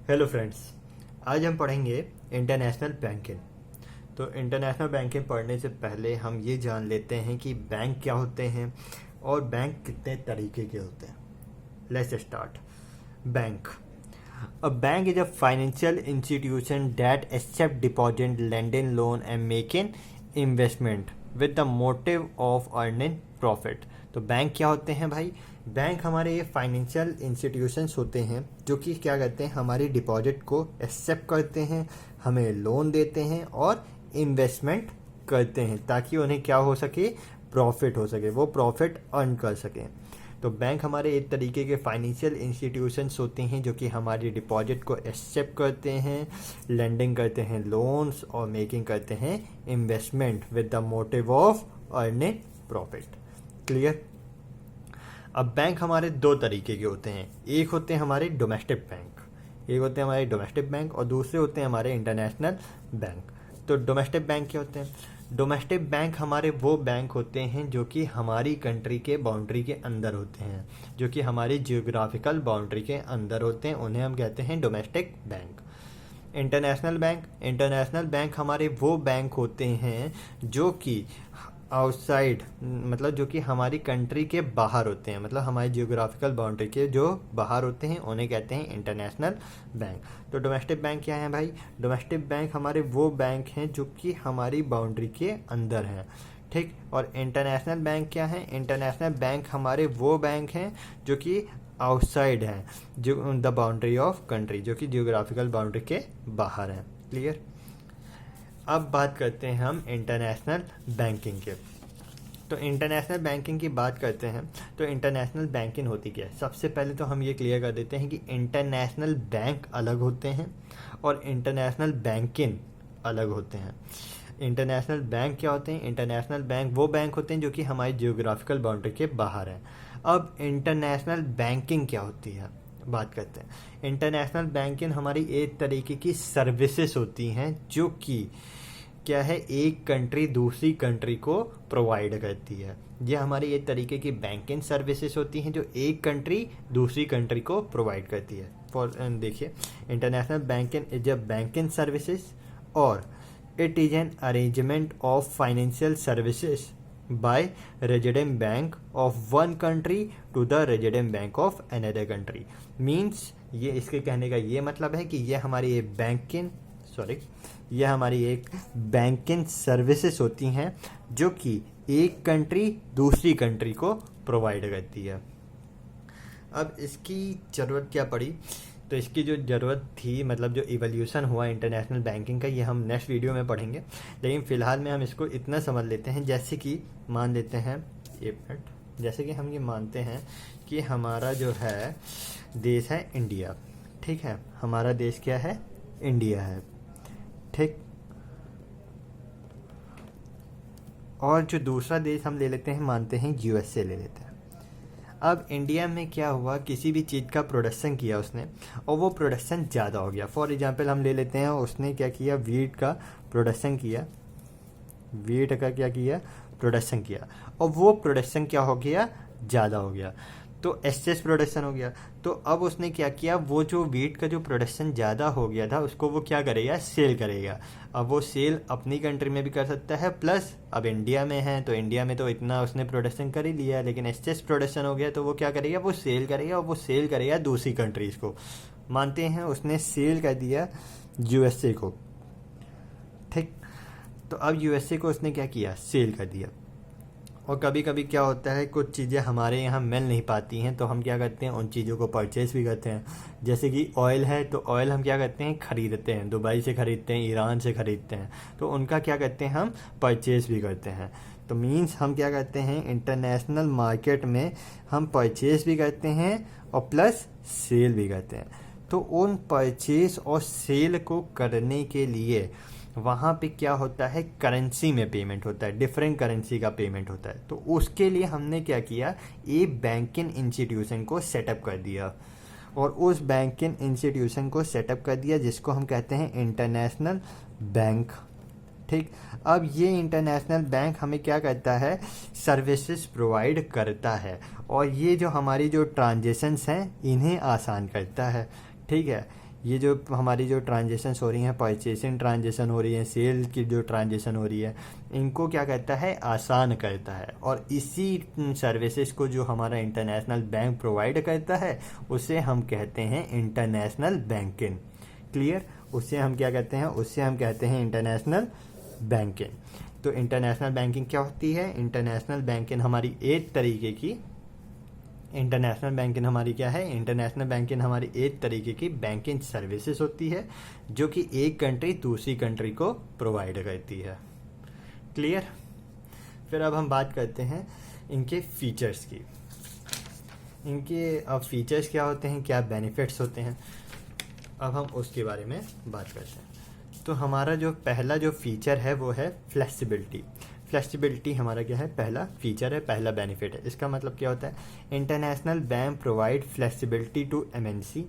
Hello friends, आज हम पढ़ेंगे इंटरनेशनल बैंकिंग। तो इंटरनेशनल बैंकिंग पढ़ने से पहले हम ये जान लेते हैं कि बैंक क्या होते हैं और बैंक कितने तरीके के होते हैं। Let's start. Bank. A bank is a financial institution that accept deposit, lending loan and making investment with the motive of earning profit. तो बैंक क्या होते हैं भाई? बैंक हमारे ये फाइनेंशियल इंस्टीट्यूशंस होते हैं जो कि क्या करते हैं, हमारी डिपॉजिट को एक्सेप्ट करते हैं, हमें लोन देते हैं और इन्वेस्टमेंट करते हैं ताकि उन्हें क्या हो सके, प्रॉफिट हो सके, वो प्रॉफिट अर्न कर सकें। तो बैंक हमारे एक तरीके के फाइनेंशियल इंस्टीट्यूशंस होते हैं जो कि हमारी डिपॉजिट को एक्सेप्ट करते हैं, लेंडिंग करते हैं लोन्स और मेकिंग करते हैं investment with the motive of earning profit. Clear? अब बैंक हमारे दो तरीके के होते हैं। एक होते हैं हमारे डोमेस्टिक बैंक और दूसरे होते हैं हमारे इंटरनेशनल बैंक। तो डोमेस्टिक बैंक क्या होते हैं? डोमेस्टिक बैंक हमारे वो बैंक होते हैं जो कि हमारी कंट्री के बाउंड्री के अंदर होते हैं, जो कि हमारी जियोग्राफिकल बाउंड्री के अंदर होते हैं, उन्हें हम कहते हैं डोमेस्टिक बैंक। इंटरनेशनल बैंक हमारे वो बैंक होते हैं जो कि आउटसाइड, मतलब जो कि हमारी कंट्री के बाहर होते हैं, मतलब हमारी जियोग्राफिकल बाउंड्री के जो बाहर होते हैं उन्हें कहते हैं इंटरनेशनल बैंक। तो डोमेस्टिक बैंक क्या है भाई? डोमेस्टिक बैंक हमारे वो बैंक हैं जो कि हमारी बाउंड्री के अंदर हैं, ठीक। और इंटरनेशनल बैंक क्या है? इंटरनेशनल बैंक हमारे वो बैंक हैं जो कि आउटसाइड हैं, जो द बाउंड्री ऑफ कंट्री, जो कि जियोग्राफिकल बाउंड्री के बाहर हैं। क्लियर? अब बात करते हैं हम इंटरनेशनल बैंकिंग के। तो इंटरनेशनल बैंकिंग की बात करते हैं तो इंटरनेशनल बैंकिंग होती क्या है? सबसे पहले तो हम ये क्लियर कर देते हैं कि इंटरनेशनल बैंक अलग होते हैं और इंटरनेशनल बैंकिंग अलग होते हैं। इंटरनेशनल बैंक क्या होते हैं? इंटरनेशनल बैंक वो बैंक होते हैं जो कि हमारी जियोग्राफिकल बाउंड्री के बाहर हैं। अब इंटरनेशनल बैंकिंग क्या होती है, बात करते हैं। इंटरनेशनल बैंकिंग हमारी एक तरीके की सर्विसेज होती हैं जो कि क्या है, एक कंट्री दूसरी कंट्री को प्रोवाइड करती है। ये हमारी एक तरीके की बैंकिंग सर्विसेज होती हैं जो एक कंट्री दूसरी कंट्री को प्रोवाइड करती है। फॉर देखिए, international banking is a banking services और it is an arrangement of financial services by resident bank of one country to the resident bank of another country. Means ये इसके कहने का ये मतलब है कि ये हमारी एक बैंकिंग सर्विसेज होती हैं जो कि एक कंट्री दूसरी कंट्री को प्रोवाइड करती है। अब इसकी ज़रूरत क्या पड़ी? तो इसकी जो ज़रूरत थी, मतलब जो इवोल्यूशन हुआ इंटरनेशनल बैंकिंग का, ये हम नेक्स्ट वीडियो में पढ़ेंगे। लेकिन फ़िलहाल में हम इसको इतना समझ लेते हैं, जैसे कि मान लेते हैं, एक मिनट, जैसे कि हम ये मानते हैं कि हमारा जो है देश है इंडिया, ठीक है। हमारा देश क्या है? इंडिया है, ठीक। और जो दूसरा देश हम ले लेते हैं, मानते हैं यूएसए ले लेते हैं। अब इंडिया में क्या हुआ, किसी भी चीज़ का प्रोडक्शन किया उसने और वो प्रोडक्शन ज़्यादा हो गया। फॉर एग्जांपल हम ले लेते हैं, उसने क्या किया, वीट का प्रोडक्शन किया, प्रोडक्शन किया और वो प्रोडक्शन क्या हो गया, ज़्यादा हो गया, तो एक्सेस प्रोडक्शन हो गया। तो अब उसने क्या किया, वो जो वीट का जो प्रोडक्शन ज़्यादा हो गया था उसको वो क्या करेगा, सेल करेगा। अब वो सेल अपनी कंट्री में भी कर सकता है, प्लस अब इंडिया में है तो इंडिया में तो इतना उसने प्रोडक्शन कर ही लिया, लेकिन एक्सेस प्रोडक्शन हो गया तो वो क्या करेगा, वो सेल करेगा और वो सेल करेगा दूसरी कंट्रीज़ को। मानते हैं उसने सेल कर दिया यूएसए को, ठीक। तो अब यूएसए को उसने क्या किया, सेल कर दिया। और कभी कभी क्या होता है, कुछ चीज़ें हमारे यहाँ मिल नहीं पाती हैं तो हम क्या करते हैं, उन चीज़ों को परचेज़ भी करते हैं। जैसे कि ऑयल है तो ऑयल हम क्या करते हैं, ख़रीदते हैं, दुबई से ख़रीदते हैं, ईरान से ख़रीदते हैं, तो उनका क्या करते हैं, हम परचेज़ भी करते हैं। तो मीन्स हम क्या करते हैं, इंटरनेशनल मार्केट में हम परचेज़ भी करते हैं और प्लस सेल भी करते हैं। तो उन परचेज़ और सेल को करने के लिए वहाँ पे क्या होता है, करेंसी में पेमेंट होता है, डिफरेंट करेंसी का पेमेंट होता है। तो उसके लिए हमने क्या किया, एक बैंकिंग इंस्टीट्यूशन को सेटअप कर दिया और उस बैंकिंग इंस्टीट्यूशन को सेटअप कर दिया जिसको हम कहते हैं इंटरनेशनल बैंक, ठीक। अब ये इंटरनेशनल बैंक हमें क्या करता है, सर्विसेज प्रोवाइड करता है और ये जो हमारी जो ट्रांजेक्शन्स हैं इन्हें आसान करता है, ठीक है। ये जो हमारी जो ट्रांजेक्शन्स हो रही हैं, परचेसिंग ट्रांजेक्शन हो रही है, सेल की जो ट्रांजेक्शन हो रही है, इनको क्या कहता है, आसान करता है। और इसी सर्विसेज को जो हमारा इंटरनेशनल बैंक प्रोवाइड करता है उसे हम कहते हैं इंटरनेशनल बैंकिंग। क्लियर? उसे हम क्या कहते हैं, उससे हम कहते हैं इंटरनेशनल बैंकिंग। तो इंटरनेशनल बैंकिंग क्या होती है? इंटरनेशनल बैंकिंग हमारी एक तरीके की इंटरनेशनल बैंकिंग हमारी क्या है? इंटरनेशनल बैंकिंग हमारी एक तरीके की बैंकिंग सर्विसेज होती है जो कि एक कंट्री दूसरी कंट्री को प्रोवाइड करती है। क्लियर? फिर अब हम बात करते हैं इनके फीचर्स की। इनके अब फीचर्स क्या होते हैं, क्या बेनिफिट्स होते हैं, अब हम उसके बारे में बात करते हैं। तो हमारा जो पहला जो फीचर है वो है फ्लेक्सिबिलिटी। फ्लेक्सिबिलिटी हमारा क्या है? पहला फीचर है, पहला बेनिफिट है। इसका मतलब क्या होता है? International bank provide flexibility to MNC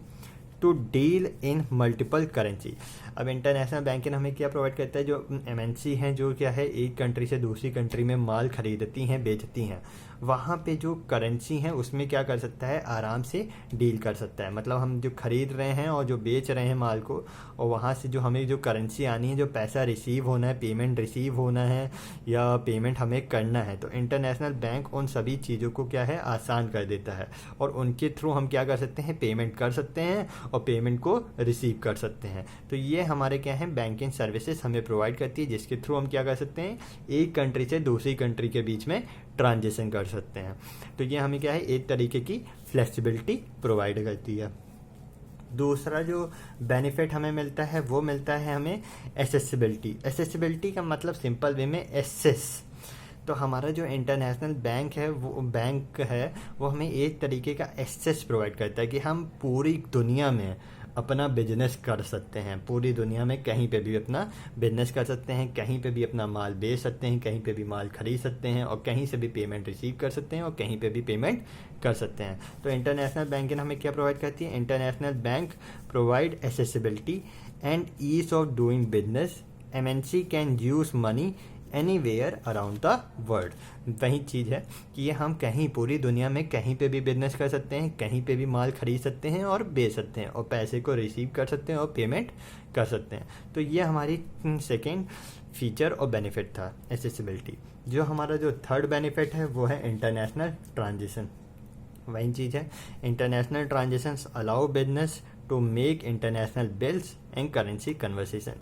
to deal in multiple currency. अब इंटरनेशनल बैंकिंग हमें क्या प्रोवाइड करता है? जो एमएनसी हैं, जो क्या है, एक कंट्री से दूसरी कंट्री में माल खरीदती हैं, बेचती हैं, वहाँ पे जो करेंसी है उसमें क्या कर सकता है? आराम से डील कर सकता है। मतलब हम जो खरीद रहे हैं और जो बेच रहे हैं माल को, और वहाँ से जो हमें जो करेंसी आनी है, जो पैसा रिसीव होना है, पेमेंट रिसीव होना है या पेमेंट हमें करना है, तो इंटरनेशनल बैंक उन सभी चीज़ों को क्या है? आसान कर देता है। और उनके थ्रू हम क्या कर सकते हैं? पेमेंट कर सकते हैं और पेमेंट को रिसीव कर सकते हैं। तो ये हमारे क्या है? बैंकिंग सर्विसेज हमें प्रोवाइड करती है, जिसके थ्रू हम क्या कर सकते हैं? एक कंट्री से दूसरी कंट्री के बीच में ट्रांजेक्शन कर सकते हैं। तो ये हमें क्या है? एक तरीके की फ्लेक्सिबिलिटी प्रोवाइड करती है। दूसरा जो बेनिफिट हमें मिलता है वो मिलता है हमें एसेसिबिलिटी। एसेसिबिलिटी का मतलब सिंपल वे में एक्सेस। तो हमारा जो इंटरनेशनल बैंक है वो हमें एक तरीके का एक्सेस प्रोवाइड करता है कि हम पूरी दुनिया में अपना बिजनेस कर सकते हैं। पूरी दुनिया में कहीं पे भी अपना बिजनेस कर सकते हैं, कहीं पे भी अपना माल बेच सकते हैं, कहीं पे भी माल खरीद सकते हैं और कहीं से भी पेमेंट रिसीव कर सकते हैं और कहीं पे भी पेमेंट कर सकते हैं। तो इंटरनेशनल बैंकिंग हमें क्या प्रोवाइड करती है? International bank provide accessibility and ease of doing business. MNC can use money anywhere around the world. वही चीज़ है कि ये हम कहीं पूरी दुनिया में कहीं पे भी बिजनेस कर सकते हैं, कहीं पे भी माल खरीद सकते हैं और बेच सकते हैं और पैसे को रिसीव कर सकते हैं और पेमेंट कर सकते हैं। तो ये हमारी सेकेंड फीचर और बेनिफिट था, एसेसिबिलिटी। जो हमारा जो थर्ड बेनिफिट है वो है इंटरनेशनल ट्रांजेक्शन। वही चीज़ है, international transactions allow business to make international bills and currency conversation.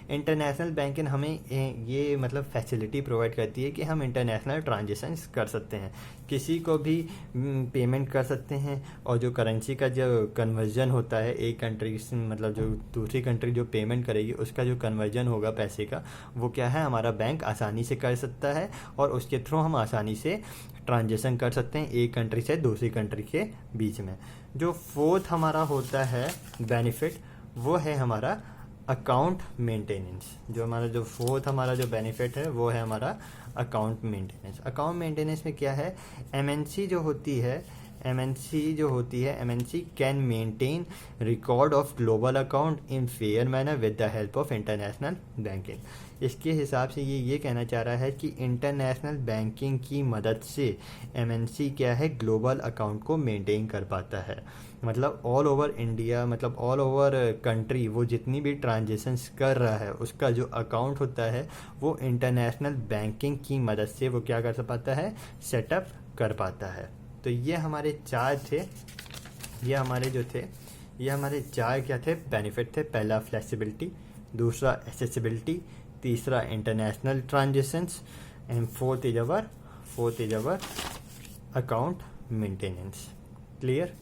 International banking हमें ये मतलब फैसिलिटी प्रोवाइड करती है कि हम इंटरनेशनल ट्रांजेक्शन्स कर सकते हैं, किसी को भी पेमेंट कर सकते हैं, और जो करेंसी का जो कन्वर्जन होता है एक कंट्री से मतलब जो दूसरी कंट्री जो पेमेंट करेगी उसका जो कन्वर्जन होगा पैसे का, वो क्या है? हमारा बैंक आसानी से कर सकता है और उसके थ्रू हम आसानी से ट्रांजेक्शन कर सकते हैं एक कंट्री से दूसरी कंट्री के बीच में। जो फोर्थ हमारा होता है बेनिफिट वो है हमारा अकाउंट मेंटेनेंस। जो हमारा जो फोर्थ हमारा जो बेनिफिट है वो है हमारा अकाउंट मेंटेनेंस। अकाउंट मेंटेनेंस में क्या है? एमएनसी जो होती है MNC can maintain record of global account in fair manner with the help of international banking. इसके हिसाब से ये कहना चाह रहा है कि इंटरनेशनल बैंकिंग की मदद से एमएनसी क्या है? ग्लोबल अकाउंट को मेंटेन कर पाता है। मतलब ऑल ओवर इंडिया, मतलब ऑल ओवर कंट्री, वो जितनी भी ट्रांजेक्शन्स कर रहा है उसका जो अकाउंट होता है वो इंटरनेशनल बैंकिंग की मदद से वो क्या कर पाता है? सेटअप कर पाता है। तो ये हमारे चार थे, ये हमारे चार क्या थे? बेनिफिट थे। पहला फ्लेक्सिबिलिटी, दूसरा एक्सेसिबिलिटी, तीसरा international transactions and fourth is our account maintenance. Clear?